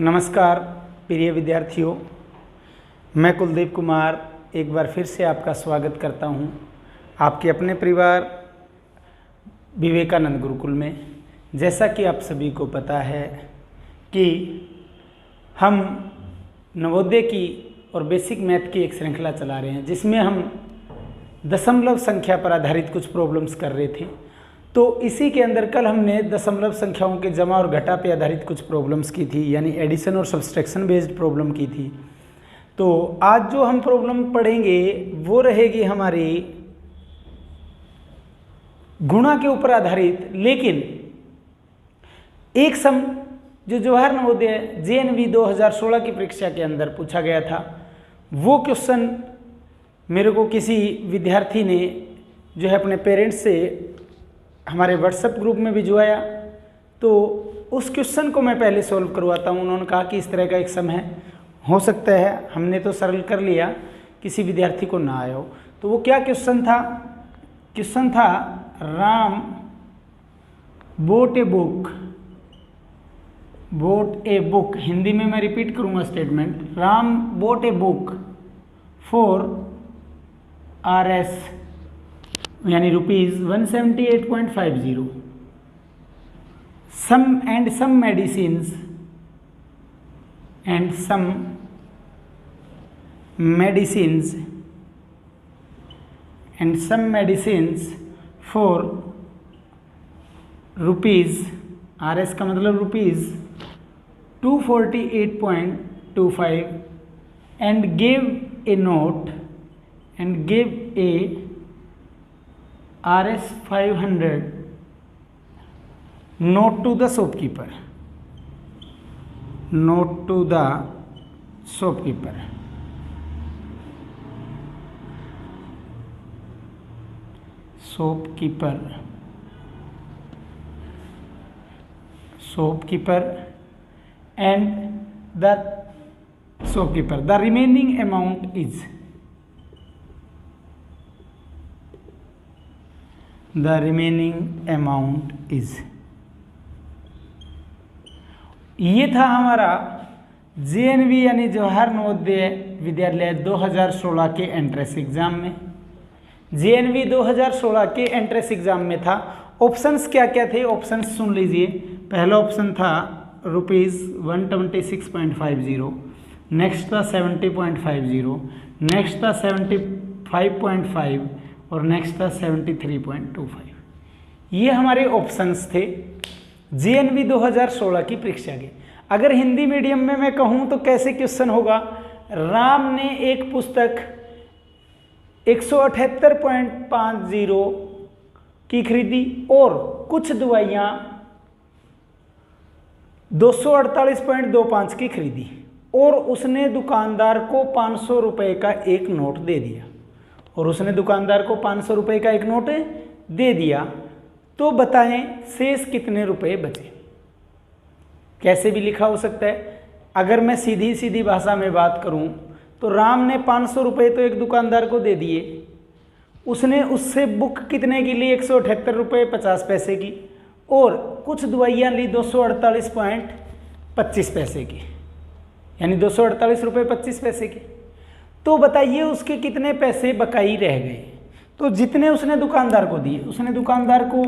नमस्कार प्रिय विद्यार्थियों, मैं कुलदीप कुमार एक बार फिर से आपका स्वागत करता हूं आपके अपने परिवार विवेकानंद गुरुकुल में। जैसा कि आप सभी को पता है कि हम नवोदय की और बेसिक मैथ की एक श्रृंखला चला रहे हैं, जिसमें हम दशमलव संख्या पर आधारित कुछ प्रॉब्लम्स कर रहे थे। तो इसी के अंदर कल हमने दशमलव संख्याओं के जमा और घटा पे आधारित कुछ प्रॉब्लम्स की थी, यानी एडिशन और सब्सट्रैक्शन बेस्ड प्रॉब्लम की थी। तो आज जो हम प्रॉब्लम पढ़ेंगे वो रहेगी हमारी गुणा के ऊपर आधारित, लेकिन एक सम जो जवाहर नवोदय JNV 2016 की परीक्षा के अंदर पूछा गया था, वो क्वेश्चन मेरे को किसी विद्यार्थी ने जो है अपने पेरेंट्स से हमारे व्हाट्सएप ग्रुप में भिजवाया। तो उस क्वेश्चन को मैं पहले सॉल्व करवाता हूँ। उन्होंने कहा कि इस तरह का एक सम है, हो सकता है हमने तो सरल कर लिया, किसी विद्यार्थी को ना आया हो। तो वो क्या क्वेश्चन था? क्वेश्चन था Ram boat a book, Hindi में मैं रिपीट करूँगा statement, Ram boat a book for RS यानी ₹178.50 some medicines for rupees, RS का मतलब rupees 248.25 and gave a RS 500 note to the shopkeeper. Shopkeeper and the shopkeeper. The remaining amount is ये था हमारा JNV यानी जवाहर नवोदय विद्यालय 2016 के एंट्रेंस एग्जाम में। JNV 2016 के एंट्रेंस एग्जाम में था। ऑप्शंस क्या क्या थे? ऑप्शंस सुन लीजिए। पहला ऑप्शन था ₹126.50, नेक्स्ट था 70.50, नेक्स्ट था 75.5 और नेक्स्ट था 73.25। ये हमारे ऑप्शंस थे JNV 2016 की परीक्षा के। अगर हिंदी मीडियम में मैं कहूँ तो कैसे क्वेश्चन होगा? राम ने एक पुस्तक 178.50 की खरीदी और कुछ दवाइयाँ 248.25 की खरीदी और उसने दुकानदार को 500 रुपये का एक नोट दे दिया। तो बताएं शेष कितने रुपए बचे? कैसे भी लिखा हो सकता है। अगर मैं सीधी भाषा में बात करूं तो राम ने 500 रुपये तो एक दुकानदार को दे दिए, उसने उससे बुक कितने की ली? 178.50 की, और कुछ दवाइयाँ ली 248.25 की, यानी 248.25 की। तो बताइए उसके कितने पैसे बकाई रह गए? तो जितने उसने दुकानदार को दिए, उसने दुकानदार को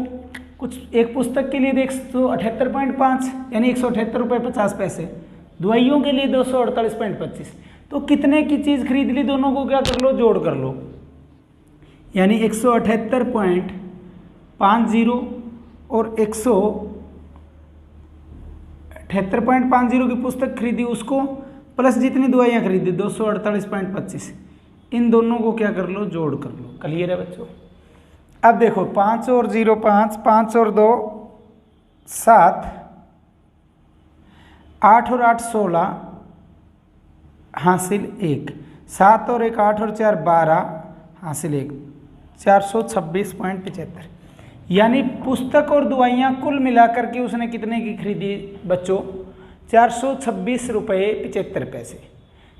कुछ एक पुस्तक के लिए 178.5 यानी 178.50, दवाइयों के लिए 248.25। तो कितने की चीज़ खरीद ली? दोनों को क्या कर लो? जोड़ कर लो, यानी 178.50 और 178.50 की पुस्तक खरीदी उसको, प्लस जितनी दवाइयाँ खरीदी 248.25, इन दोनों को क्या कर लो? जोड़ कर लो। क्लियर है बच्चों? अब देखो 5 और 0 5, 5 और 2 7, 8 और 8 16 हासिल 1, 7 और 1 8 और 4 12 हासिल 1, 426.75। यानी पुस्तक और दवाइयाँ कुल मिलाकर के उसने कितने की खरीदी बच्चों? 426 रुपये 75 पैसे।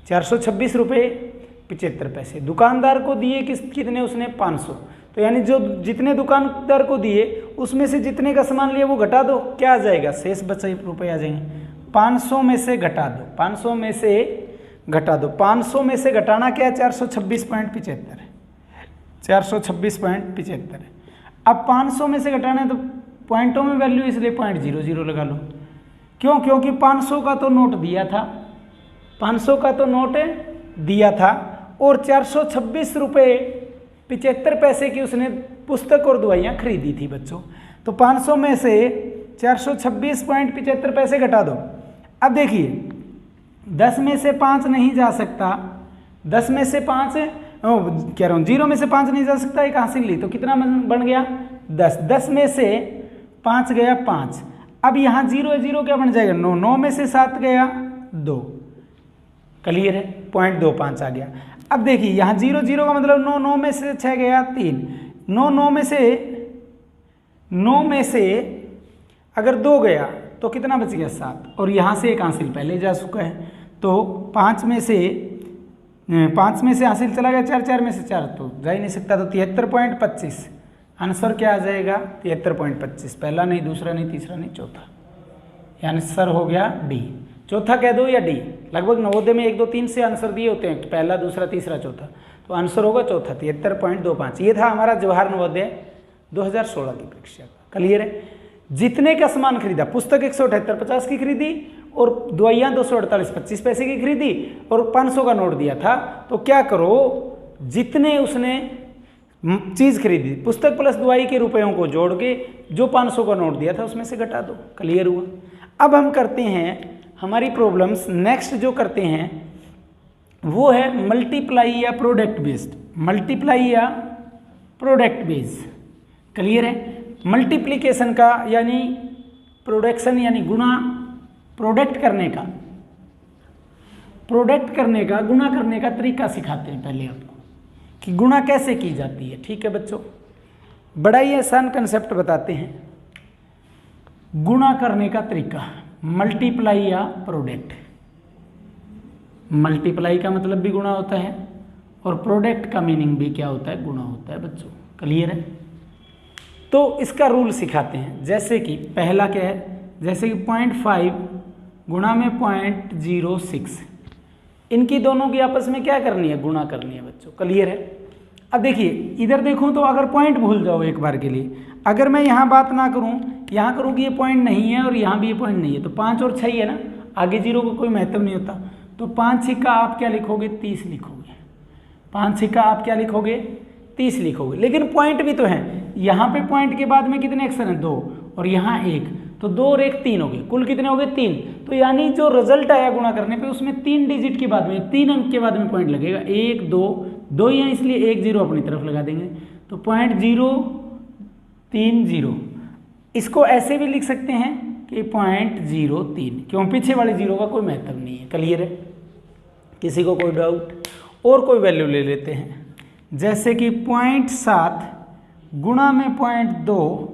426 रुपये 75 पैसे। दुकानदार को दिए कितने? उसने 500। तो यानी जो जितने दुकानदार को दिए उसमें से जितने का सामान लिया वो घटा दो, क्या आ जाएगा? शेष बचे रुपये आ जाएंगे। 500 में से घटा दो, 500 में से घटा दो। 500 में से घटाना क्या है? 426.75 है, 426.75 है। अब 500 में से घटाना है तो पॉइंटों में वैल्यू, इसलिए 0.00 लगा लो। क्यों? क्योंकि 500 का तो नोट दिया था, 500 का तो नोट दिया था और 426 रुपये 75 पैसे की उसने पुस्तक और दवाइयाँ खरीदी थी बच्चों। तो 500 में से 426.75 पैसे घटा दो। अब देखिए 10 में से 5 नहीं जा सकता, 10 में से 5 कह रहा हूँ 0 में से 5 नहीं जा सकता, एक हासिल ली तो कितना बन गया? 10। 10 में से 5 गया 5। अब यहाँ 0 है, 0 क्या बन जाएगा? 9। 9 में से 7 गया 2। क्लियर है? 0.25 आ गया। अब देखिए यहाँ 0 0 का मतलब 9, 9 में से 6 गया 3, 9 9 में से अगर 2 गया तो कितना बच गया? 7। और यहाँ से एक हासिल पहले जा चुका है, तो 5 में से हासिल चला गया 4, 4 में से 4 तो जा ही नहीं सकता, तो 73.25 आंसर क्या आ जाएगा? 73.25। पहला नहीं, दूसरा नहीं, तीसरा नहीं, चौथा। आंसर हो गया डी। चौथा कह दो या डी? लगभग नवोदय में 1 2 3 से आंसर दिए होते हैं, पहला, दूसरा, तीसरा, चौथा, तो आंसर होगा चौथा, 73.25। ये था हमारा जवाहर नवोदय 2016 की परीक्षा का। क्लियर है? जितने का सामान खरीदा, पुस्तक 178.50 की खरीदी और दवाइयाँ 248.25 पैसे की खरीदी और 500 का नोट दिया था, तो क्या करो, जितने उसने चीज़ खरीदी, पुस्तक प्लस दवाई के रुपयों को जोड़ के जो 500 का नोट दिया था उसमें से घटा दो। क्लियर हुआ? अब हम करते हैं हमारी प्रॉब्लम्स, नेक्स्ट जो करते हैं वो है मल्टीप्लाई या प्रोडक्ट बेस्ड। मल्टीप्लाई या प्रोडक्ट बेस्ड। क्लियर है? मल्टीप्लिकेशन का यानी प्रोडक्शन यानी गुणा, प्रोडक्ट करने का गुणा करने का तरीका सिखाते हैं पहले आपको कि गुणा कैसे की जाती है। ठीक है बच्चों, बड़ा ही आसान कंसेप्ट बताते हैं गुणा करने का तरीका। मल्टीप्लाई या प्रोडक्ट। मल्टीप्लाई का मतलब भी गुणा होता है और प्रोडक्ट का मीनिंग भी क्या होता है? गुणा होता है बच्चों। क्लियर है? तो इसका रूल सिखाते हैं। जैसे कि पहला क्या है? जैसे कि 0.5 गुणा में 0.06, इनकी दोनों की आपस में क्या करनी है? गुणा करनी है बच्चों। क्लियर है? अब देखिए इधर देखूं तो अगर पॉइंट भूल जाओ एक बार के लिए, अगर मैं यहाँ बात ना करूँ, यहाँ करूँ कि ये पॉइंट नहीं है और यहाँ भी ये पॉइंट नहीं है, तो 5 और 6 है ना, आगे 0 का कोई महत्व नहीं होता। तो 5 सिक्का आप क्या लिखोगे? 30 लिखोगे। 5 सिक्का आप क्या लिखोगे? 30 लिखोगे। लेकिन पॉइंट भी तो है, यहाँ पे पॉइंट के बाद में कितने अक्षर हैं? 2 और यहाँ 1, तो 2 और 1 3 हो गए, कुल कितने हो गए? 3। तो यानी जो रिजल्ट आया गुणा करने पे उसमें 3 डिजिट के बाद में, 3 अंक के बाद में पॉइंट लगेगा। 1 2 2 ही है, इसलिए 1 0 अपनी तरफ लगा देंगे, तो 0.030। इसको ऐसे भी लिख सकते हैं कि 0.03, क्यों? पीछे वाले 0 का कोई महत्व नहीं है। क्लियर है? किसी को कोई डाउट? और कोई वैल्यू ले लेते हैं, जैसे कि 0.7 गुणा में 0.2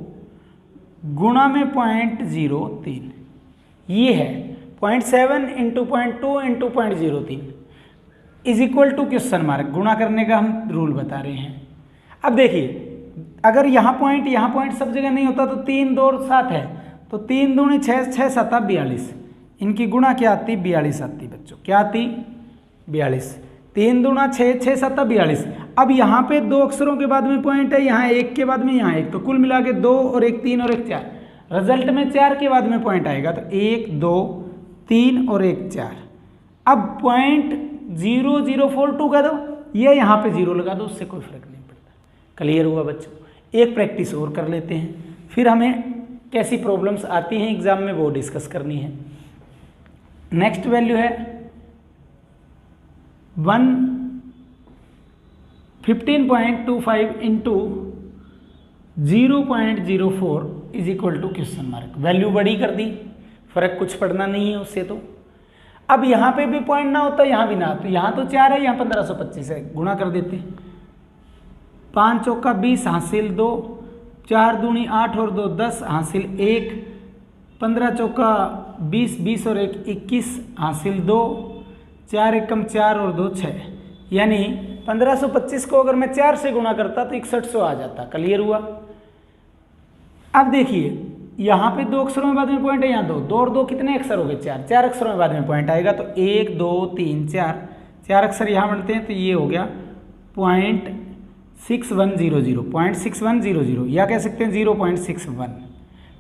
गुणा में 0.03, ये है 0.7 into 0.2 into 0.03 is equal to question mark. गुणा करने का हम रूल बता रहे हैं। अब देखिए अगर यहाँ पॉइंट सब जगह नहीं होता तो 3 2 और 7 है, तो 3 दूनी 6 6 7 42, इनकी गुणा क्या आती? 42 आती बच्चों। क्या आती? 42। 3 दूना 6 6 7 42। अब यहाँ पे 2 अक्षरों के बाद में पॉइंट है, यहाँ 1 के बाद में यहाँ 1, तो कुल मिला के 2 और 1 3 और 1 4। रिजल्ट में 4 के बाद में पॉइंट आएगा, तो 1 2 3 और 1 4। अब 0.0042 कह दो, ये यहाँ पे 0 लगा दो, उससे कोई फर्क नहीं पड़ता। क्लियर हुआ बच्चों? एक प्रैक्टिस और कर लेते हैं, फिर हमें कैसी प्रॉब्लम्स आती हैं एग्जाम में वो डिस्कस करनी है। नेक्स्ट वैल्यू है 15.25 into 0.04 is equal to question mark. Value बड़ी कर दी, फर्क कुछ पड़ना नहीं है उससे। तो अब यहाँ पे भी पॉइंट ना होता, यहाँ भी ना, तो यहाँ तो 4 है, यहाँ 1525 है, गुणा कर देते हैं। 5 चौका 20 हासिल 2, 4 दूनी 8 और 2 10 हासिल 1, 15 चौका 20 20 और 1 21 हासिल 2, 4 एकम 4 और 2 6, यानी 1525 को अगर मैं 4 से गुणा करता तो 6100 आ जाता। क्लियर हुआ? अब देखिए यहाँ पे 2 अक्षरों में बाद में पॉइंट है, यहाँ 2, 2 और 2 कितने अक्षर हो गए? 4, 4 अक्षरों में बाद में पॉइंट आएगा, तो 1 2 3 4, 4 अक्षर यहाँ बनते हैं, तो ये हो गया 0.6100, 0.6100, या कह सकते हैं 0.61,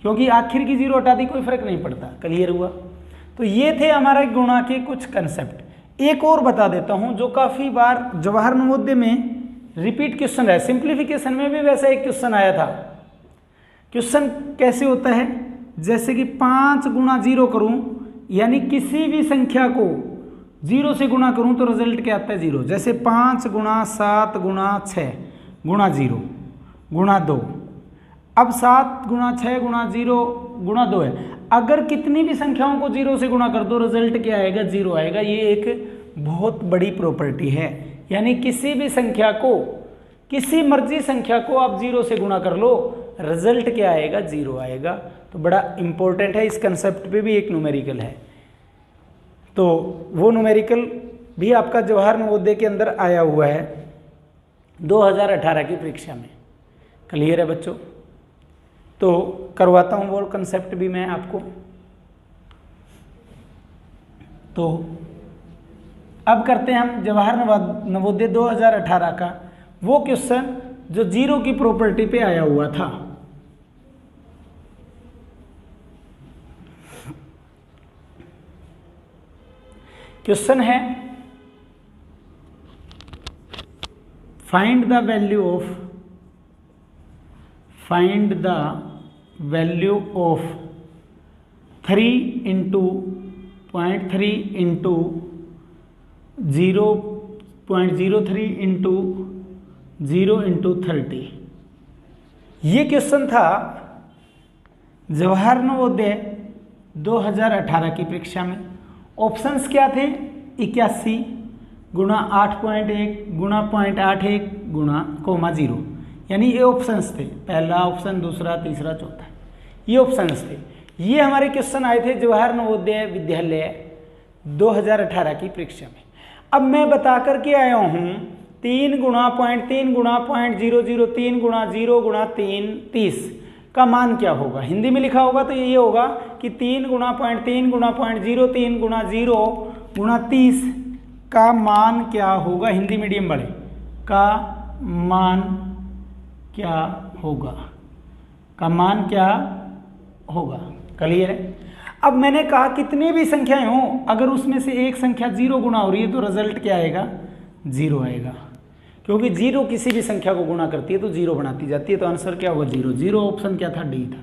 क्योंकि आखिर की जीरो हटा दी कोई फर्क नहीं पड़ता। क्लियर हुआ? तो ये थे हमारे गुणा के कुछ कंसेप्ट। एक और बता देता हूँ जो काफ़ी बार जवाहर नवोदय में रिपीट क्वेश्चन है, सिंप्लीफिकेशन में भी वैसा एक क्वेश्चन आया था। क्वेश्चन कैसे होता है? जैसे कि 5 गुणा 0 करूं, यानी किसी भी संख्या को 0 से गुणा करूं तो रिजल्ट क्या आता है? 0। जैसे 5 गुणा 7 गुणा 6 गुणा 0 गुणा 2। अब 7 गुणा 6 गुणा 0 गुणा 2 है। अगर कितनी भी संख्याओं को 0 से गुणा कर दो रिजल्ट क्या आएगा? 0 आएगा। ये एक बहुत बड़ी प्रॉपर्टी है, यानी किसी भी संख्या को, किसी मर्जी संख्या को आप 0 से गुणा कर लो, रिजल्ट क्या आएगा? 0 आएगा। तो बड़ा इंपॉर्टेंट है। इस कंसेप्ट पे भी एक न्यूमेरिकल है, तो वो न्यूमेरिकल भी आपका जवाहर नवोदय के अंदर आया हुआ है 2018 की परीक्षा में। क्लियर है बच्चों? तो करवाता हूँ वो कंसेप्ट भी मैं आपको। तो अब करते हैं हम जवाहर नवोदय 2018 का वो क्वेश्चन जो 0 की प्रॉपर्टी पे आया हुआ था। क्वेश्चन है find the value of 3 into 0.3 into 0.03 into 0 into 30। ये क्वेश्चन था जवाहर नवोदय 2018 की परीक्षा में। ऑप्शंस क्या थे? 81 गुणा 8.1 गुणा 0.81 गुणा 0, यानी ये ऑप्शंस थे। पहला ऑप्शन, दूसरा, तीसरा, चौथा, ये ऑप्शंस थे। ये हमारे क्वेश्चन आए थे जवाहर नवोदय विद्यालय 2018 की परीक्षा में। अब मैं बता करके आया हूँ 3 गुणा 0.3 गुणा 0.003 गुणा 0 गुणा 3 30 का मान क्या होगा। हिंदी में लिखा होगा तो ये होगा कि 3 गुणा 0.3 गुणा 0.03 गुणा 0 गुणा 30 का मान क्या होगा। हिंदी मीडियम वाले का मान क्या होगा, का मान क्या होगा। क्लियर है? अब मैंने कहा कितनी भी संख्याएं हो, अगर उसमें से एक संख्या 0 गुणा हो रही है तो रिजल्ट क्या आएगा? 0 आएगा, क्योंकि 0 किसी भी संख्या को गुणा करती है तो 0 बनाती जाती है। तो आंसर क्या होगा? 0। 0 ऑप्शन क्या था? डी था।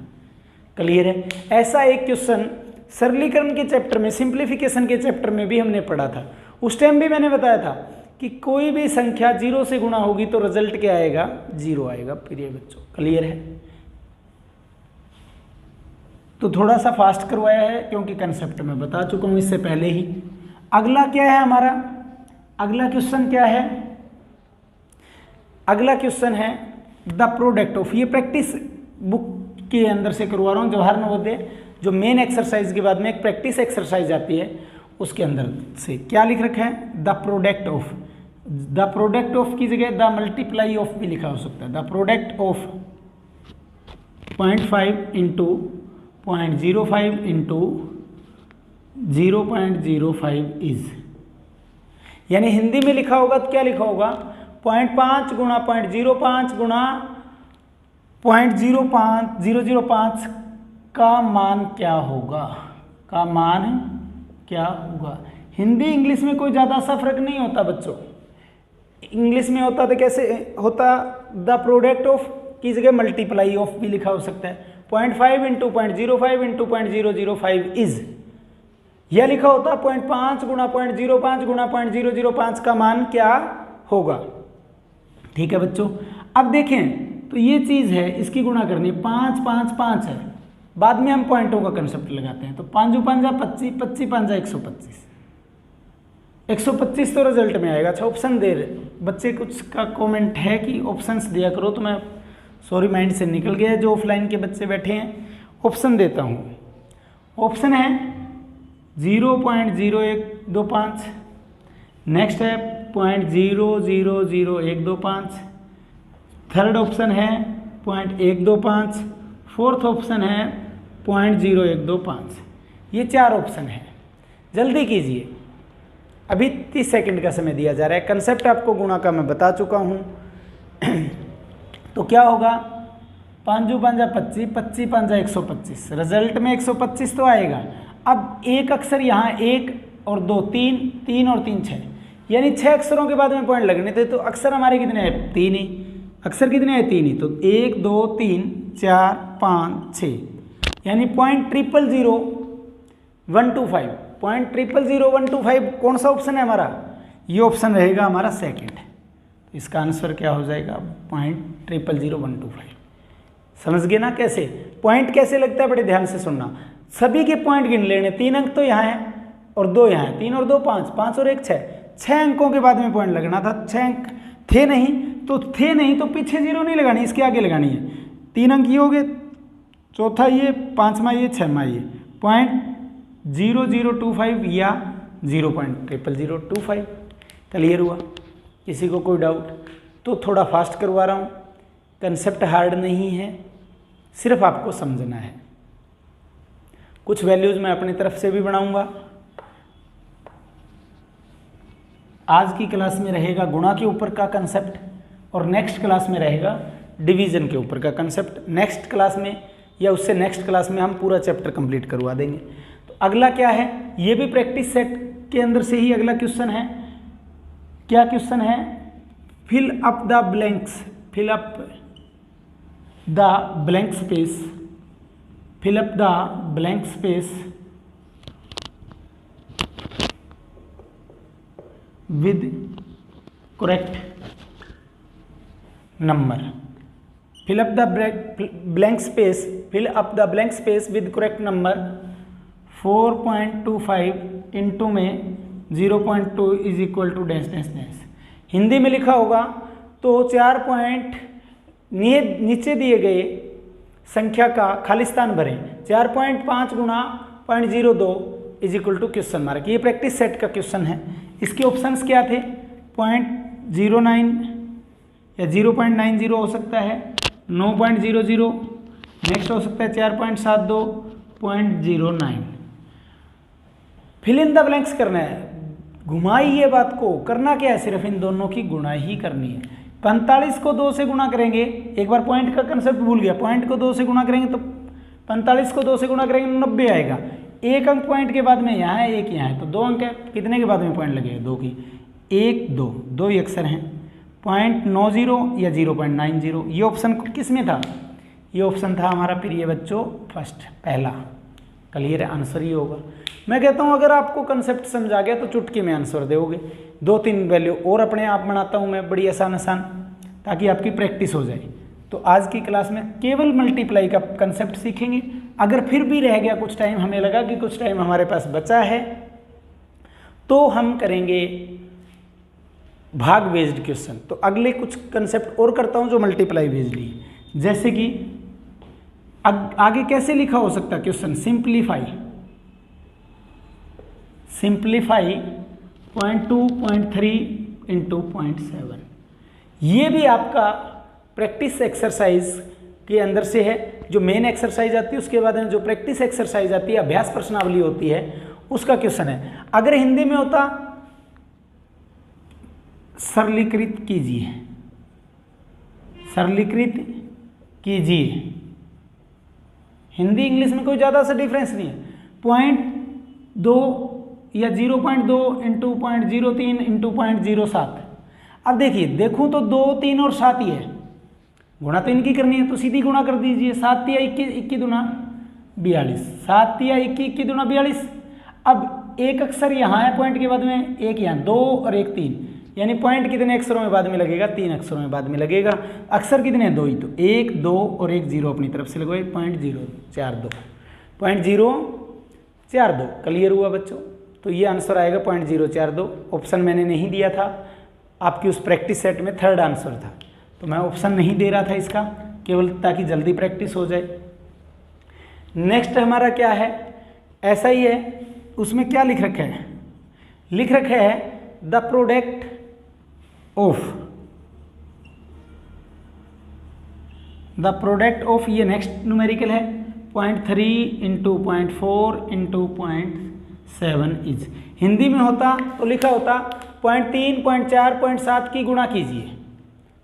क्लियर है? ऐसा एक क्वेश्चन सरलीकरण के चैप्टर में, सिंप्लीफिकेशन के चैप्टर में भी हमने पढ़ा था। उस टाइम भी मैंने बताया था कि कोई भी संख्या 0 से गुणा होगी तो रिजल्ट क्या आएगा? 0 आएगा। प्रिय बच्चों, क्लियर है? तो थोड़ा सा फास्ट करवाया है क्योंकि कंसेप्ट मैं बता चुका हूं इससे पहले ही। अगला क्या है हमारा? अगला क्वेश्चन क्या है? अगला क्वेश्चन है द प्रोडक्ट ऑफ, ये प्रैक्टिस बुक के अंदर से करवा रहा हूँ जवाहर नवोदय, जो मेन एक्सरसाइज के बाद में एक प्रैक्टिस एक्सरसाइज आती है उसके अंदर से क्या लिख रखा है? The product of. The product of की जगह द मल्टीप्लाई ऑफ भी लिखा हो सकता है। The product of 0.5 into 0.05 into 0.05 is, यानी हिंदी में लिखा होगा तो क्या लिखा होगा? 0.5 गुणा 0.05 गुणा 0.005 का मान क्या होगा, का मान क्या होगा। हिंदी इंग्लिश में कोई ज़्यादा सा फर्क नहीं होता बच्चों। इंग्लिश में होता तो कैसे होता? द प्रोडक्ट ऑफ की जगह मल्टीप्लाई ऑफ भी लिखा हो सकता है। 0.5 इंटू 0.05 इंटू 0.005 इज, यह लिखा होता 0.5 गुणा 0.05 गुणा 0.005 का मान क्या होगा। ठीक है बच्चों? अब देखें तो ये चीज़ है, इसकी गुणा करनी 5 5 5 है। बाद में हम पॉइंटों का कंसेप्ट लगाते हैं। तो 5 5 25, 25 5 125, 125 तो रिजल्ट में आएगा। अच्छा, ऑप्शन दे रहे बच्चे, कुछ का कमेंट है कि ऑप्शंस दिया करो, तो मैं सॉरी माइंड से निकल गया। जो ऑफलाइन के बच्चे बैठे हैं ऑप्शन देता हूँ। ऑप्शन है 0.0125, नेक्स्ट है 0.000125, थर्ड ऑप्शन है 0.125, फोर्थ ऑप्शन है 0.0125। ये 4 ऑप्शन है। जल्दी कीजिए, अभी 30 सेकंड का समय दिया जा रहा है। कंसेप्ट आपको गुणा का मैं बता चुका हूँ। तो क्या होगा, 5 5 25, 25 5 125, रिजल्ट में 125 तो आएगा। अब एक अक्षर यहाँ 1 और 2 3, 3 और 3 6, यानी 6 अक्षरों के बाद में पॉइंट लगने थे। तो अक्षर हमारे कितने हैं, 3 ही। अक्षर कितने हैं, 3 ही। तो 1 2 3 4 5 6, यानी 0.000125, 0.000125 कौन सा ऑप्शन है हमारा, ये ऑप्शन रहेगा हमारा सेकंड। इसका आंसर क्या हो जाएगा, 0.000125। समझ गए ना कैसे, पॉइंट कैसे लगता है, बड़े ध्यान से सुनना। सभी के पॉइंट गिन लेने, 3 अंक तो यहाँ है और 2 यहाँ है, 3 और 2 5, 5 और 1 6, 6 अंकों के बाद में पॉइंट लगना था। 6 अंक थे नहीं तो पीछे 0 नहीं लगानी, इसके आगे लगानी है। 3 अंक ये हो गए, चौथा ये, 5वां ये, 6वां ये, 0.0025 या 0.0025। क्लियर हुआ, किसी को कोई डाउट? तो थोड़ा फास्ट करवा रहा हूँ, कंसेप्ट हार्ड नहीं है, सिर्फ आपको समझना है। कुछ वैल्यूज मैं अपनी तरफ से भी बनाऊंगा। आज की क्लास में रहेगा गुणा के ऊपर का कंसेप्ट और नेक्स्ट क्लास में रहेगा डिवीजन के ऊपर का कंसेप्ट। नेक्स्ट क्लास में या उससे नेक्स्ट क्लास में हम पूरा चैप्टर कंप्लीट करवा देंगे। तो अगला क्या है, ये भी प्रैक्टिस सेट के अंदर से ही अगला क्वेश्चन है। क्या क्वेश्चन है, fill up the blanks, fill up the blank space, fill up the blank space with correct number. Fill up the blank space, fill up the blank space with correct number। 4.25 into में 0.2 is equal to dash dash dash. Hindi में लिखा होगा तो 4 point नीचे दिए गए संख्या का खाली स्थान भरें। 4.5 गुणा 0.02 is equal to question mark. ये प्रैक्टिस सेट का क्वेश्चन है। इसके ऑप्शंस क्या थे, 0.09 या 0.90 हो सकता है, 9.00, नेक्स्ट हो सकता है 4.72, 0.09। फिल इन द ब्लैंक्स करना है, घुमाइए बात को। करना क्या है, सिर्फ इन दोनों की गुणा ही करनी है। 45 को 2 से गुणा करेंगे, एक बार पॉइंट का कंसेप्ट भूल गया, पॉइंट को 2 से गुणा करेंगे तो 45 को 2 से गुणा करेंगे 90 आएगा। एक अंक पॉइंट के बाद में यहाँ है, एक यहाँ है, तो 2 अंक है, कितने के बाद में पॉइंट लगेगा, 2 की। 1 2 2 ही अक्षर हैं। 0.90 या 0.90, ये ऑप्शन किस में था, ये ऑप्शन था हमारा प्रिय बच्चों फर्स्ट, पहला। क्लियर है, आंसर ही होगा। मैं कहता हूँ अगर आपको कंसेप्ट समझा गया तो चुटकी में आंसर दोगे। 2-3 वैल्यू और अपने आप बनाता हूँ मैं, बड़ी आसान ताकि आपकी प्रैक्टिस हो जाए। तो आज की क्लास में केवल मल्टीप्लाई का कंसेप्ट सीखेंगे। अगर फिर भी रह गया कुछ टाइम, हमें लगा कि कुछ टाइम हमारे पास बचा है, तो हम करेंगे भाग बेस्ड क्वेश्चन। तो अगले कुछ कंसेप्ट और करता हूँ जो मल्टीप्लाई बेस्ड ही। जैसे कि आगे कैसे लिखा हो सकता है क्वेश्चन, सिंप्लीफाई 0.2 0.3 इंटू 0.7। ये भी आपका प्रैक्टिस एक्सरसाइज के अंदर से है। जो मेन एक्सरसाइज आती है उसके बाद में जो प्रैक्टिस एक्सरसाइज आती है, अभ्यास प्रश्नावली होती है, उसका क्वेश्चन है। अगर हिंदी में होता सरलीकृत कीजिए, सरलीकृत कीजिए। हिंदी इंग्लिश में कोई ज़्यादा सा डिफरेंस नहीं है। 0.2 या 0.2 इंटू 0.03 इंटू 0.07। अब देखिए, देखूं तो 2 3 और 7 ही है, गुणा तो इनकी करनी है तो सीधी गुणा कर दीजिए। 7 या 21 दूना 42, 7 या 21 दूना 42। अब एक अक्षर यहाँ है पॉइंट के बाद में, एक यहाँ, 2 और 1 3, यानी पॉइंट कितने अक्षरों में बाद में लगेगा, 3 अक्षरों में बाद में लगेगा। अक्षर कितने हैं, 2 ही, तो 1 2 और 1 0 अपनी तरफ से लगवाए, 0.042, 0.042। क्लियर हुआ बच्चों? तो ये आंसर आएगा 0.042। ऑप्शन मैंने नहीं दिया था, आपकी उस प्रैक्टिस सेट में थर्ड आंसर था, तो मैं ऑप्शन नहीं दे रहा था इसका, केवल ताकि जल्दी प्रैक्टिस हो जाए। नेक्स्ट हमारा क्या है, ऐसा ही है, उसमें क्या लिख रखा है, लिख रखा है द प्रोडक्ट ऑफ, ये नेक्स्ट न्यूमेरिकल है, 0.3 इंटू 0.4 इंटू 0.7 इज। हिंदी में होता तो लिखा होता 0.3, 0.4, 0.7 की गुणा कीजिए,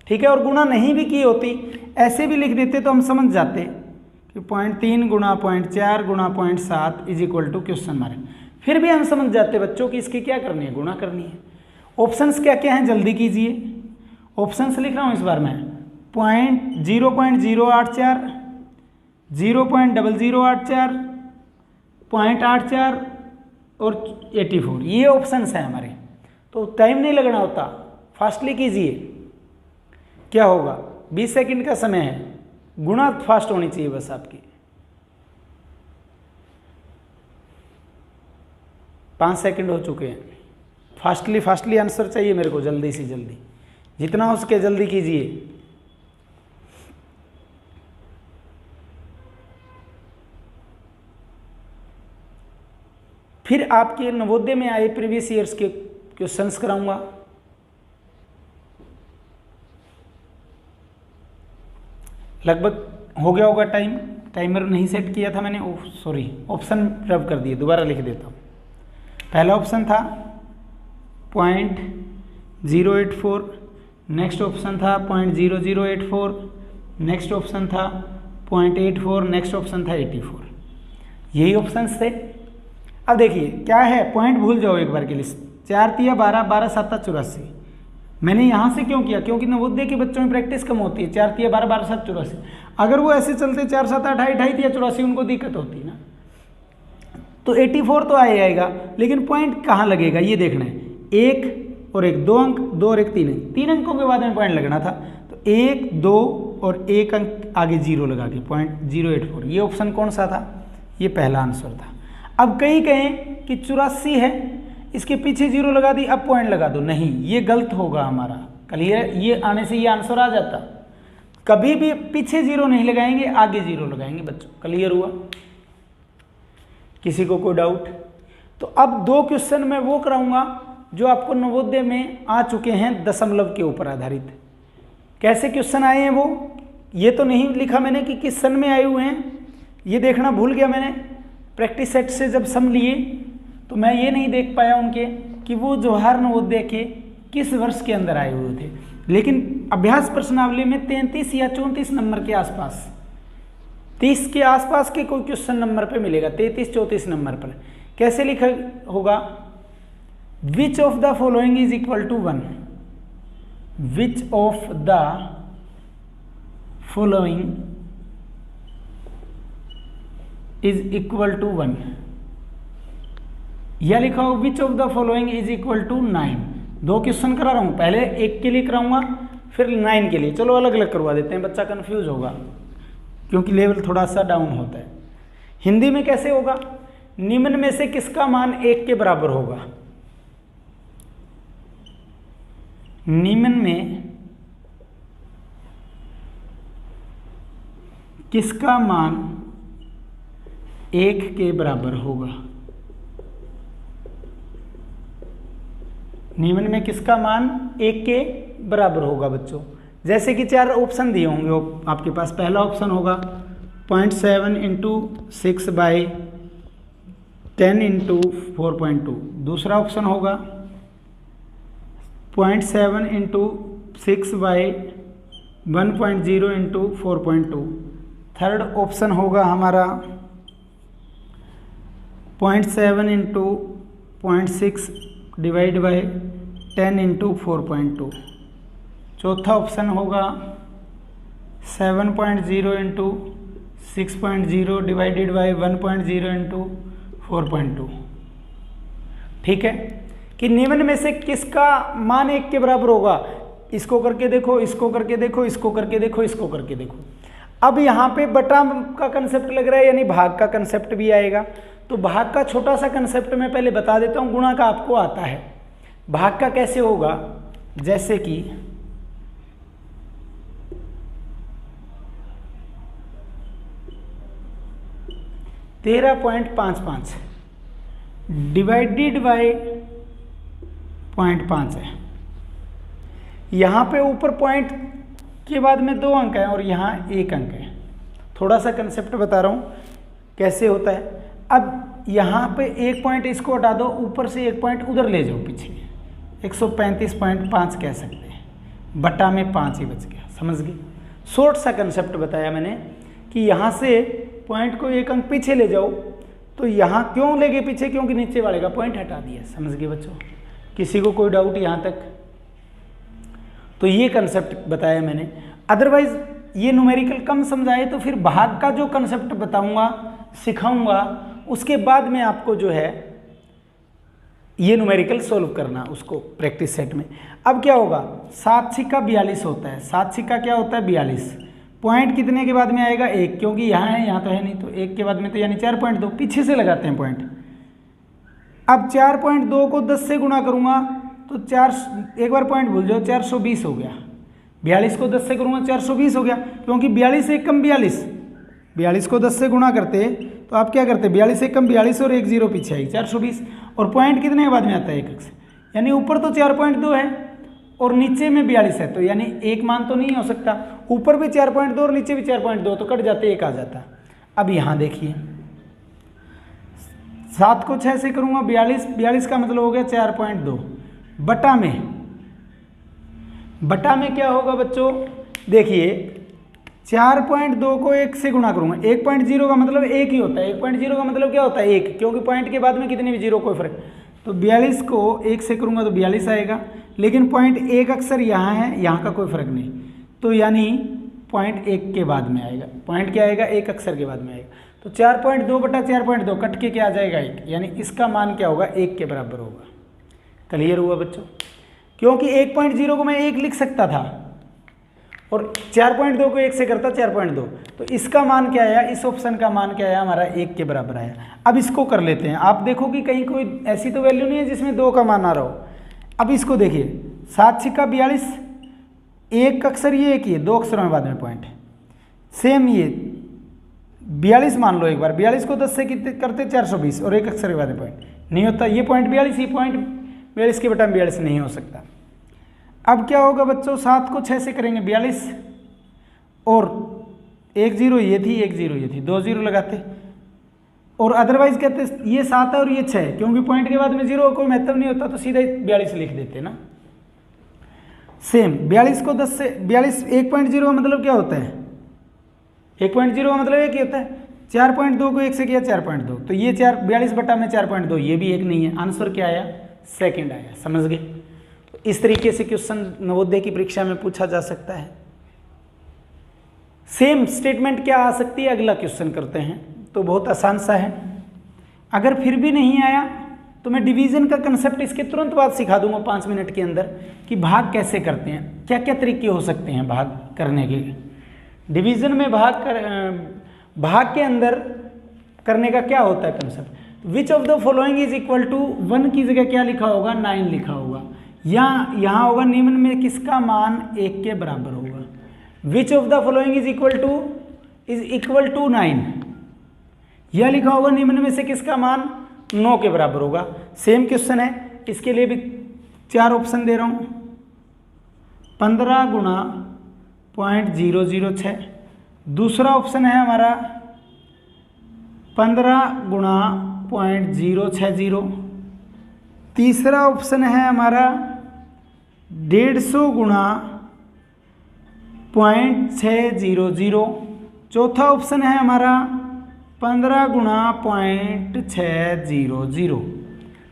ठीक है। और गुणा नहीं भी की होती, ऐसे भी लिख देते तो हम समझ जाते कि 0.3 गुणा 0.4 गुणा 0.7 is equal to question mark. फिर भी हम समझ जाते बच्चों की इसकी क्या करनी है, गुणा करनी है। ऑप्शंस क्या क्या हैं जल्दी कीजिए। ऑप्शंस लिख रहा हूँ इस बार मैं, 0.084, 0.0084, 0.84 और 84, ये ऑप्शंस हैं हमारे। तो टाइम नहीं लगना होता, फास्टली कीजिए। क्या होगा, 20 सेकंड का समय है, गुणा फास्ट होनी चाहिए बस आपकी। 5 सेकंड हो चुके हैं। फास्टली आंसर चाहिए मेरे को, जल्दी से जल्दी, जितना हो सके जल्दी कीजिए। फिर आपके नवोदय में आए प्रीवियस ईयर्स के क्वेश्चंस कराऊंगा। लगभग हो गया होगा टाइम, टाइमर नहीं सेट किया था मैंने, सॉरी, ऑप्शन रब कर दिए, दोबारा लिख देता हूँ। पहला ऑप्शन था 0.084, नेक्स्ट ऑप्शन था 0.0084, नेक्स्ट ऑप्शन था 0.84, नेक्स्ट ऑप्शन था 84। यही ऑप्शंस थे। अब देखिए क्या है, पॉइंट भूल जाओ एक बार के लिए। 4 तिया 12, 12 7 84। मैंने यहाँ से क्यों किया, क्योंकि नवोदय के बच्चों में प्रैक्टिस कम होती है। 4 तिया 12, 12 7 84। अगर वो ऐसे चलते 4 7 8 28 तिया 84, उनको दिक्कत होती ना। तो 84 तो आएगा, लेकिन पॉइंट कहाँ लगेगा ये देखना है। 1 और 1 2 अंक, 2 और 1 3 अंक, 3 अंकों के बाद में पॉइंट लगना था। तो 1 2 और 1 अंक आगे 0 लगा के 0.084, ये ऑप्शन कौन सा था, ये पहला आंसर था। अब कहीं कहें कि 84 है, इसके पीछे 0 लगा दी, अब पॉइंट लगा दो, नहीं, ये गलत होगा हमारा। क्लियर, ये आने से ये आंसर आ जाता। कभी भी पीछे 0 नहीं लगाएंगे, आगे 0 लगाएंगे बच्चों। क्लियर हुआ, किसी को कोई डाउट? तो अब 2 क्वेश्चन मैं वो कराऊंगा जो आपको नवोदय में आ चुके हैं दशमलव के ऊपर आधारित। कैसे क्वेश्चन आए हैं वो, ये तो नहीं लिखा मैंने कि किस सन में आए हुए हैं, ये देखना भूल गया मैंने। प्रैक्टिस सेट से जब सम लिए तो मैं ये नहीं देख पाया उनके कि वो जवाहर नवोदय के किस वर्ष के अंदर आए हुए थे। लेकिन अभ्यास प्रश्नावली में 33 या 34 नंबर के आसपास, 30 के आसपास के कोई क्वेश्चन नंबर पे मिलेगा, 33-34 नंबर पर। कैसे लिखा होगा, which of the following is equal to 1, which of the following is equal to 1, या लिखा हो which of the following is equal to 9। 2 question करा रहा हूं, पहले 1 के लिए कराऊंगा, फिर 9 के लिए। चलो अलग अलग करवा देते हैं, बच्चा कंफ्यूज होगा क्योंकि लेवल थोड़ा सा डाउन होता है। हिंदी में कैसे होगा, निम्न में से किसका मान 1 के बराबर होगा, निम्न में किसका मान 1 के बराबर होगा, निम्न में किसका मान 1 के बराबर होगा बच्चों। जैसे कि 4 ऑप्शन दिए होंगे आपके पास। पहला ऑप्शन होगा 0.7 इंटू 6 बाई 10 इंटू 4.2। दूसरा ऑप्शन होगा 0.7 into 6 by 1.0 into 4.2। Third option होगा हमारा 0.7 इंटू 0.6 डिवाइड बाई 10 इंटू 4.2। चौथा ऑप्शन होगा 7.0 इंटू 6.0 डिवाइडेड बाई 1.0 इंटू 4.2। ठीक है, कि निम्न में से किसका मान 1 के बराबर होगा। इसको करके देखो, इसको करके देखो, इसको करके देखो, इसको करके देखो। अब यहाँ पे बटा का कंसेप्ट लग रहा है, यानी भाग का कंसेप्ट भी आएगा। तो भाग का छोटा सा कंसेप्ट मैं पहले बता देता हूँ, गुणा का आपको आता है। भाग का कैसे होगा, जैसे कि 13.55 डिवाइडेड बाय 0.5 है। यहाँ पे ऊपर पॉइंट के बाद में 2 अंक है और यहाँ 1 अंक है। थोड़ा सा कंसेप्ट बता रहा हूँ, कैसे होता है। अब यहाँ पे एक पॉइंट इसको हटा दो, ऊपर से एक पॉइंट उधर ले जाओ पीछे, 135.5 कह सकते हैं, बटा में 5 ही बच गया। समझ गए? शॉर्ट सा कंसेप्ट बताया मैंने कि यहाँ से पॉइंट को एक अंक पीछे ले जाओ, तो यहाँ क्यों ले गए पीछे, क्योंकि नीचे वाले का पॉइंट हटा दिया। समझ गए बच्चों? किसी को कोई डाउट यहाँ तक? तो ये कंसेप्ट बताया मैंने। अदरवाइज ये न्यूमेरिकल कम समझाए तो फिर भाग का जो कंसेप्ट बताऊंगा, सिखाऊंगा, उसके बाद में आपको जो है ये न्यूमेरिकल सोल्व करना, उसको प्रैक्टिस सेट में। अब क्या होगा, 7 छिक्का 42 होता है। 7 छिक्का क्या होता है 42। पॉइंट कितने के बाद में आएगा 1, क्योंकि यहाँ है, यहाँ तो है नहीं, तो 1 के बाद में तो यानी 4.2 पीछे से लगाते हैं पॉइंट। अब 4.2 को 10 से गुणा करूँगा तो 4, एक बार पॉइंट भूल जाओ, 420 हो गया। 42 को 10 से करूँगा 420 हो गया, क्योंकि 42 से कम 42, 42 को 10 से गुणा करते तो आप क्या करते, 42 से कम 42 और 1 0 पीछे आई 420। और पॉइंट कितने के बाद में आता है 1 अक्स, यानी ऊपर तो 4.2 है और नीचे में 42 है, तो यानी एक मान तो नहीं हो सकता। ऊपर भी 4.2 और नीचे भी 4.2, तो कट जाते 1 आ जाता। अब यहाँ देखिए 7 को 6 से करूँगा 42, 42 का मतलब हो गया 4.2 बटा में क्या होगा बच्चों, देखिए 4.2 को 1 से गुणा करूंगा, 1.0 का मतलब 1 ही होता है। 1.0 का मतलब क्या होता है 1, क्योंकि पॉइंट के बाद में कितने भी जीरो कोई फर्क। तो 42 को 1 से करूंगा तो 42 आएगा, लेकिन पॉइंट 1 अक्सर यहाँ है, यहाँ का कोई फर्क नहीं, तो यानी पॉइंट 1 के बाद में आएगा। पॉइंट क्या आएगा 1 अक्सर के बाद में आएगा। तो 4.2 बटा 4.2 कट के क्या आ जाएगा 1, यानी इसका मान क्या होगा 1 के बराबर होगा। क्लियर हुआ बच्चों? क्योंकि 1.0 को मैं 1 लिख सकता था और 4.2 को 1 से करता 4.2, तो इसका मान क्या आया, इस ऑप्शन का मान क्या आया हमारा 1 के बराबर आया। अब इसको कर लेते हैं। आप देखो कि कहीं कोई ऐसी तो वैल्यू नहीं है जिसमें 2 का मान आ रहा हो। अब इसको देखिए 7 छिक्का 42, 1 अक्षर ये एक ही है, 2 अक्षरों में बाद में पॉइंट है। सेम ये 42 मान लो एक बार, 42 को 10 से कितने करते 420 और 1 अक्षर के बाद में पॉइंट नहीं होता। ये पॉइंट 42, ये पॉइंट 42 के बटा 42 नहीं हो सकता। अब क्या होगा बच्चों, 7 को 6 से करेंगे 42 और 1 0 ये थी, 1 0 ये थी, 2 0 लगाते, और अदरवाइज कहते ये 7 है और ये 6 है, क्योंकि पॉइंट के बाद में 0 कोई महत्व नहीं होता, तो सीधा 42 लिख देते ना। सेम 42 को 10 से 42, 1.0 का मतलब क्या होता है, 1.0 का मतलब 1 ही होता है। 4.2 को 1 से किया 4.2, तो ये 42 बटा में 4.2, ये भी 1 नहीं है। आंसर क्या आया, सेकंड आया। समझ गए? तो इस तरीके से क्वेश्चन नवोदय की परीक्षा में पूछा जा सकता है। सेम स्टेटमेंट क्या आ सकती है, अगला क्वेश्चन करते हैं। तो बहुत आसान सा है। अगर फिर भी नहीं आया तो मैं डिवीजन का कंसेप्ट इसके तुरंत बाद सिखा दूंगा 5 मिनट के अंदर कि भाग कैसे करते हैं, क्या क्या तरीके हो सकते हैं भाग करने के। डिवीजन में भाग के अंदर करने का क्या होता है concept. Which of the following is equal to 1 की जगह क्या लिखा होगा, 9 लिखा होगा, या यहाँ होगा निम्न में किसका मान 1 के बराबर होगा। Which of the following is equal to 9, यह लिखा होगा निम्न में से किसका मान 9 के बराबर होगा। सेम क्वेश्चन है, इसके लिए भी 4 ऑप्शन दे रहा हूँ। 15 गुणा 0.006, दूसरा ऑप्शन है हमारा 15 गुणा 0.060, तीसरा ऑप्शन है हमारा 150 गुणा 0.600, चौथा ऑप्शन है हमारा 15 गुणा 0.600।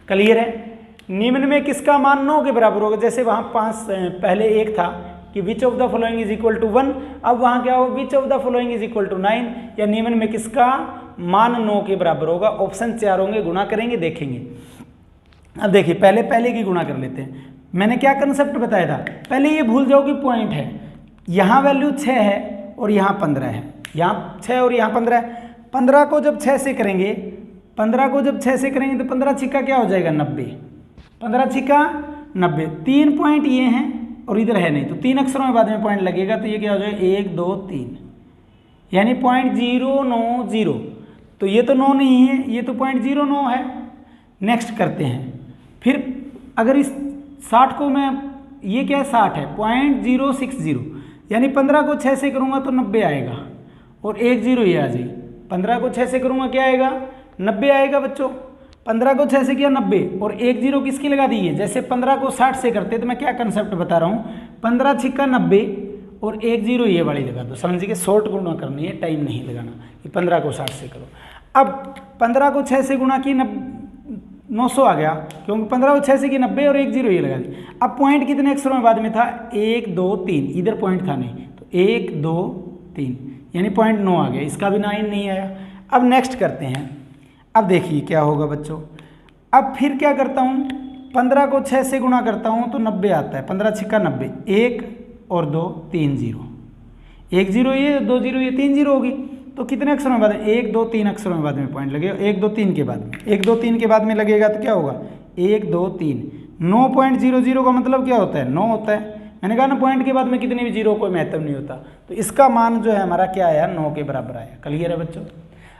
क्लियर है? निम्न में किसका मान 9 के बराबर होगा। जैसे वहाँ 5 पहले 1 था कि which of the following is equal to 1, अब वहाँ क्या होगा which of the following is equal to 9, या निम्न में किसका मान 9 के बराबर होगा। ऑप्शन 4 होंगे, गुणा करेंगे देखेंगे। अब देखिए पहले की गुणा कर लेते हैं। मैंने क्या कंसेप्ट बताया था, पहले ये भूल जाओ कि पॉइंट है, यहाँ वैल्यू 6 है और यहाँ 15 है, यहाँ 6 और यहाँ 15 है। 15 को जब 6 से करेंगे, 15 को जब 6 से करेंगे तो 15 छिक्का क्या हो जाएगा 90, 15 छिक्का 90। 3 पॉइंट ये हैं और इधर है नहीं, तो 3 अक्षरों में बाद में पॉइंट लगेगा, तो ये क्या हो जाएगा 1 2 3, यानी 0.090। तो ये तो 9 नहीं है, ये तो 0.09 है। नेक्स्ट करते हैं। फिर अगर इस 60 को मैं, ये क्या है 60 है, 0.060, यानी 15 को 6 से करूँगा तो 90 आएगा और 1 0 ये आ जाएगी, 15 को 6 से करूँगा क्या आएगा, 90 आएगा बच्चों। 15 को 6 से किया 90 और एक जीरो किसकी लगा दी है, जैसे 15 को 60 से करते तो मैं क्या कंसेप्ट बता रहा हूँ, 15 छिक्का 90 और एक जीरो ये वाली लगा दो, समझिए शॉर्ट गुणा करनी है, टाइम नहीं लगाना कि 15 को 60 से करो। अब 15 को 6 से गुणा की 900 आ गया, क्योंकि 15 को 6 से की 90 और एक जीरो ये लगा दी। अब पॉइंट कितने अक्षरों में बाद में था, 1 2 3, इधर पॉइंट था नहीं, तो 1 2 3 यानी पॉइंट 9 आ गया, इसका भी 9 नहीं आया। अब नेक्स्ट करते हैं, अब देखिए क्या होगा बच्चों। अब फिर क्या करता हूँ, 15 को 6 से गुणा करता हूँ तो 90 आता है, 15 छिक्का 90, 1 और 2 3 जीरो, एक जीरो ये, दो जीरो ये, 3 जीरो होगी। तो कितने अक्षरों में बाद में, 1 2 3 अक्षरों में बाद में पॉइंट लगेगा, 1 2 3 के बाद में, 1 2 3 के बाद में लगेगा तो क्या होगा, 1 2 3, 9.00 का मतलब क्या होता है, 9 होता है। मैंने कहा ना पॉइंट के बाद में कितने भी जीरो कोई महत्व नहीं होता, तो इसका मान जो है हमारा क्या आया, 9 के बराबर आया। क्लियर है बच्चों।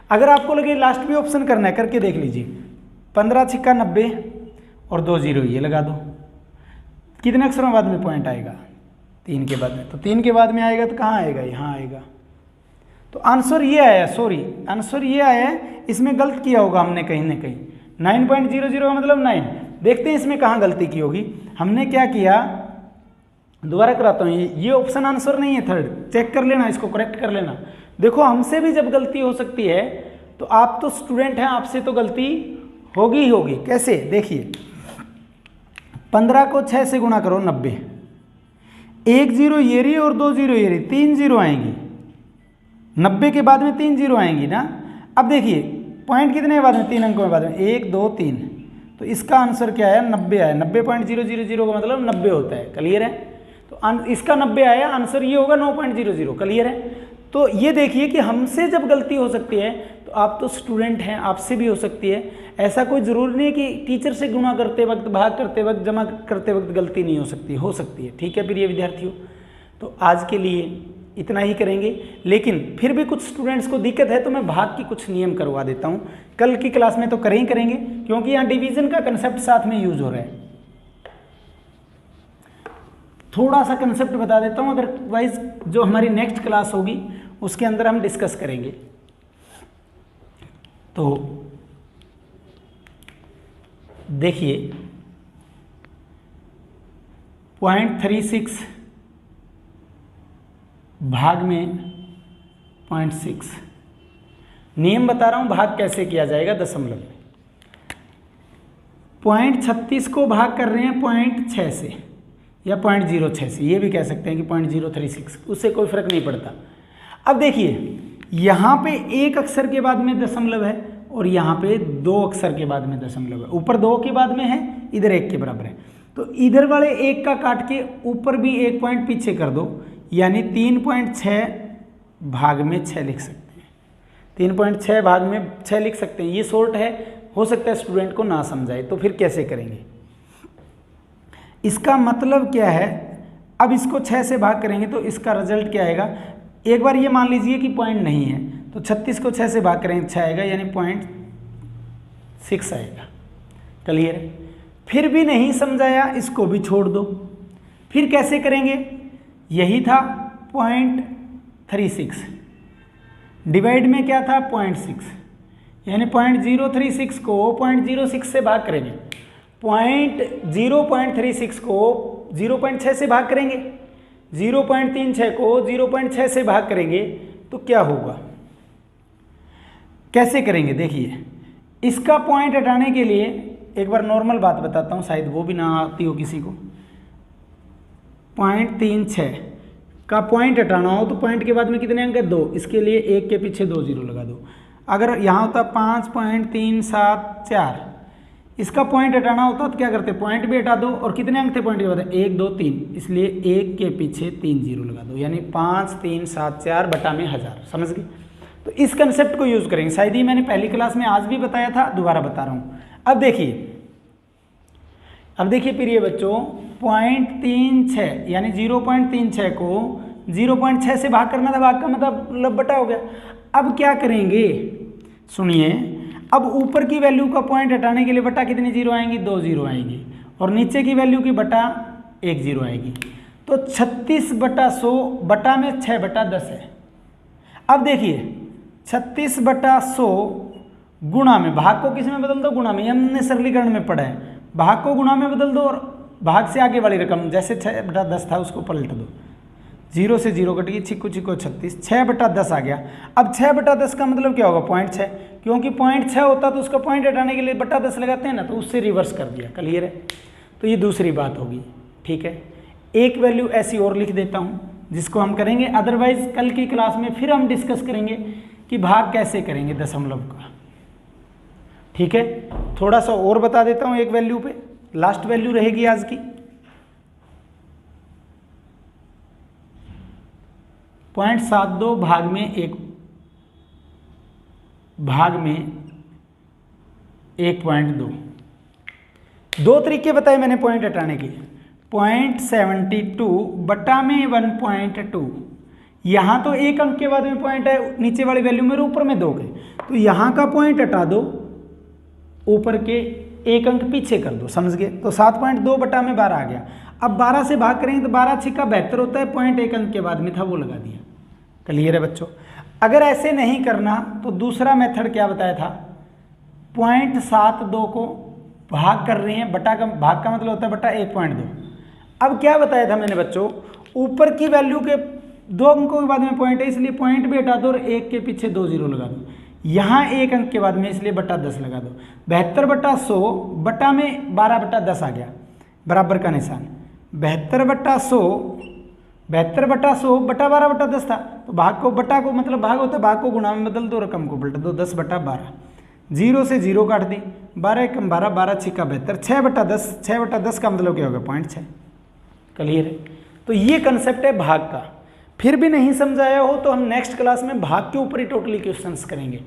अगर आपको लगे लास्ट भी ऑप्शन करना है, करके देख लीजिए, 15 छिक्का 90 और 2 जीरो ये लगा दो, कितने अक्षरों में बाद में पॉइंट आएगा, 3 के बाद में। तो 3 के बाद में आएगा तो कहाँ आएगा, यहाँ आएगा। तो आंसर ये आया, सॉरी आंसर ये आया है, इसमें गलत किया होगा हमने कहीं ना कहीं, 9.00 का मतलब 9। देखते हैं इसमें कहाँ गलती की होगी। हमने क्या किया, दोबारा कराता हूँ, ये ऑप्शन आंसर नहीं है, थर्ड चेक कर लेना, इसको करेक्ट कर लेना। देखो हमसे भी जब गलती हो सकती है तो आप तो स्टूडेंट हैं, आपसे तो गलती होगी ही होगी। कैसे, देखिए 15 को 6 से गुणा करो 90, एक जीरो ये रही और 2 जीरो ये रही, 3 जीरो आएंगी, 90 के बाद में 3 जीरो आएंगी ना। अब देखिए पॉइंट कितने के बाद में, 3 अंकों के बाद में, 1 2 3, तो इसका आंसर क्या आया, 90 आया। 90.000 का मतलब 90 होता है। क्लियर है, तो इसका 90 आया, आंसर ये होगा 9.00। क्लियर है। तो ये देखिए कि हमसे जब गलती हो सकती है तो आप तो स्टूडेंट हैं, आपसे भी हो सकती है। ऐसा कोई ज़रूरी नहीं है कि टीचर से गुणा करते वक्त, भाग करते वक्त, जमा करते वक्त गलती नहीं हो सकती है। ठीक है, फिर ये विद्यार्थियों, तो आज के लिए इतना ही करेंगे, लेकिन फिर भी कुछ स्टूडेंट्स को दिक्कत है तो मैं भाग की कुछ नियम करवा देता हूँ। कल की क्लास में तो करेंगे, क्योंकि यहाँ डिवीजन का कंसेप्ट साथ में यूज हो रहा है। थोड़ा सा कंसेप्ट बता देता हूँ, अदरवाइज जो हमारी नेक्स्ट क्लास होगी उसके अंदर हम डिस्कस करेंगे। तो देखिए 0.36 भाग में 0.6, नियम बता रहा हूँ भाग कैसे किया जाएगा दशमलव में। 0.36 को भाग कर रहे हैं 0.6 से या 0.06 से, ये भी कह सकते हैं कि 0.036, उससे कोई फर्क नहीं पड़ता। अब देखिए यहाँ पे एक अक्षर के बाद में दशमलव है और यहाँ पे 2 अक्षर के बाद में दशमलव है, ऊपर 2 के बाद में है, इधर 1 के बराबर है। तो इधर वाले 1 का काट के ऊपर भी 1 पॉइंट पीछे कर दो, यानी 3.6 भाग में 6 लिख सकते हैं। 3.6 भाग में 6 लिख सकते हैं। ये शॉर्ट है, हो सकता है स्टूडेंट को ना समझाए, तो फिर कैसे करेंगे, इसका मतलब क्या है। अब इसको 6 से भाग करेंगे तो इसका रिजल्ट क्या आएगा। एक बार ये मान लीजिए कि पॉइंट नहीं है, तो 36 को 6 से भाग करेंगे 6 आएगा, यानी 0.6 आएगा। क्लियर है। फिर भी नहीं समझाया, इसको भी छोड़ दो। फिर कैसे करेंगे, यही था 0.36, डिवाइड में क्या था 0.6, यानी 0.036 को 0.06 से भाग करेंगे। 0.36 को 0.6 से भाग करेंगे, 0.36 को 0.6 से भाग करेंगे तो क्या होगा, कैसे करेंगे। देखिए इसका पॉइंट हटाने के लिए एक बार नॉर्मल बात बताता हूँ, शायद वो भी ना आती हो किसी को। 0.36 का पॉइंट हटाना हो तो पॉइंट के बाद में कितने अंक है, 2, इसके लिए 1 के पीछे 2 जीरो लगा दो। अगर यहाँ होता 5.374, इसका पॉइंट हटाना होता तो क्या करते, पॉइंट भी हटा दो और कितने अंक थे पॉइंट के बाद, 1 2 3, इसलिए 1 के पीछे 3 जीरो लगा दो, यानी 5374 बटा में 1000। समझ गए। तो इस कंसेप्ट को यूज करेंगे, शायद ही मैंने पहली क्लास में आज भी बताया था, दोबारा बता रहा हूँ। अब देखिए फिर ये बच्चों 0.36 यानी 0.36 को 0.6 से भाग करना था, भाग का मतलब बटा हो गया। अब क्या करेंगे, सुनिए, अब ऊपर की वैल्यू का पॉइंट हटाने के लिए बटा कितनी जीरो आएंगी, 2 जीरो आएंगी, और नीचे की वैल्यू की बटा 1 जीरो आएगी। तो 36 बटा 100 बटा में 6 बटा 10 है। अब देखिए 36/100 गुणा में, भाग को किस में बदल दो, गुणा में, हमने सरलीकरण में पढ़ा है, भाग को गुणा में बदल दो और भाग से आगे वाली रकम जैसे 6/10 था उसको पलट दो, 0 से 0 कट गई, छिक्को छिक्को 36, 6/10 आ गया। अब 6/10 का मतलब क्या होगा, 0.6, क्योंकि 0.6 होता तो उसका पॉइंट हटाने के लिए बटा 10 लगाते हैं ना, तो उससे रिवर्स कर दिया, क्लियर है। तो ये दूसरी बात होगी, ठीक है। एक वैल्यू ऐसी और लिख देता हूँ जिसको हम करेंगे, अदरवाइज कल की क्लास में फिर हम डिस्कस करेंगे कि भाग कैसे करेंगे दशमलव का, ठीक है। थोड़ा सा और बता देता हूँ एक वैल्यू पे, लास्ट वैल्यू रहेगी आज की 0.72 भाग में 1.2। दो तरीके बताए मैंने पॉइंट हटाने के, 0.72 बटा में 1.2। यहाँ तो एक अंक के बाद में पॉइंट है नीचे वाली वैल्यू में, ऊपर में 2 के, तो यहाँ का पॉइंट हटा दो, ऊपर के एक अंक पीछे कर दो, समझ गए। तो 7.2 बटा में 12 आ गया। अब 12 से भाग करेंगे तो 12 छिक्का 72 होता है, पॉइंट एक अंक के बाद में था वो लगा दिया, क्लियर है बच्चों। अगर ऐसे नहीं करना तो दूसरा मेथड क्या बताया था, 0.72 को भाग कर रहे हैं, बटा का भाग का मतलब होता है बटा 1.2। अब क्या बताया था मैंने बच्चों, ऊपर की वैल्यू के 2 अंकों के बाद में पॉइंट है, इसलिए पॉइंट भी हटा दो और 1 के पीछे 2 0 लगा दो, यहाँ 1 अंक के बाद में इसलिए बटा 10 लगा दो। 72/100 बटा में 12/10 आ गया, बराबर का निशान। 72/100 बटा 12/10 था, तो भाग को बटा को मतलब भाग होता है, भाग को गुणा में बदल दो, रकम को पलट दो, 10/12, 0 से 0 काट दी, 12 कम 12, 12 छिक्का 72, 6/10, 6/10 का मतलब क्या होगा, 0.6, क्लियर है। तो ये कंसेप्ट है भाग का। फिर भी नहीं समझाया हो तो हम नेक्स्ट क्लास में भाग के ऊपर ही टोटली क्वेश्चंस करेंगे।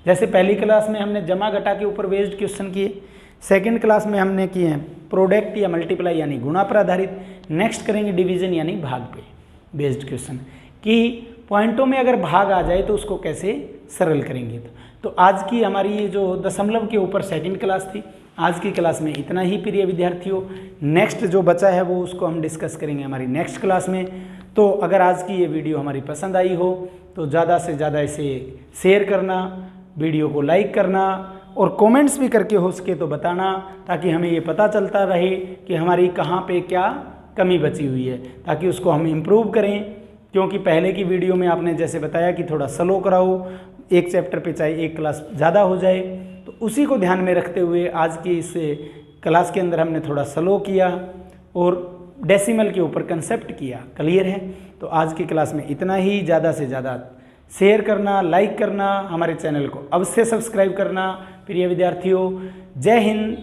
जैसे पहली क्लास में हमने जमा घटा के ऊपर बेस्ड क्वेश्चन किए, सेकंड क्लास में हमने किए हैं प्रोडक्ट या मल्टीप्लाई यानी गुणा पर आधारित, नेक्स्ट करेंगे डिवीजन यानी भाग पे बेस्ड क्वेश्चन, कि पॉइंटों में अगर भाग आ जाए तो उसको कैसे सरल करेंगे। तो आज की हमारी ये जो दशमलव के ऊपर सेकंड क्लास थी, आज की क्लास में इतना ही प्रिय विद्यार्थियों। नेक्स्ट जो बचा है वो उसको हम डिस्कस करेंगे हमारी नेक्स्ट क्लास में। तो अगर आज की ये वीडियो हमारी पसंद आई हो तो ज़्यादा से ज़्यादा इसे शेयर करना, वीडियो को लाइक करना और कमेंट्स भी करके हो सके तो बताना, ताकि हमें ये पता चलता रहे कि हमारी कहाँ पे क्या कमी बची हुई है, ताकि उसको हम इम्प्रूव करें। क्योंकि पहले की वीडियो में आपने जैसे बताया कि थोड़ा स्लो कराओ, एक चैप्टर पे चाहे एक क्लास ज़्यादा हो जाए, तो उसी को ध्यान में रखते हुए आज की इस क्लास के अंदर हमने थोड़ा स्लो किया और डेसिमल के ऊपर कंसेप्ट किया, क्लियर है। तो आज की क्लास में इतना ही, ज़्यादा से ज़्यादा शेयर करना, लाइक करना, हमारे चैनल को अवश्य सब्सक्राइब करना प्रिय विद्यार्थियों। जय हिंद,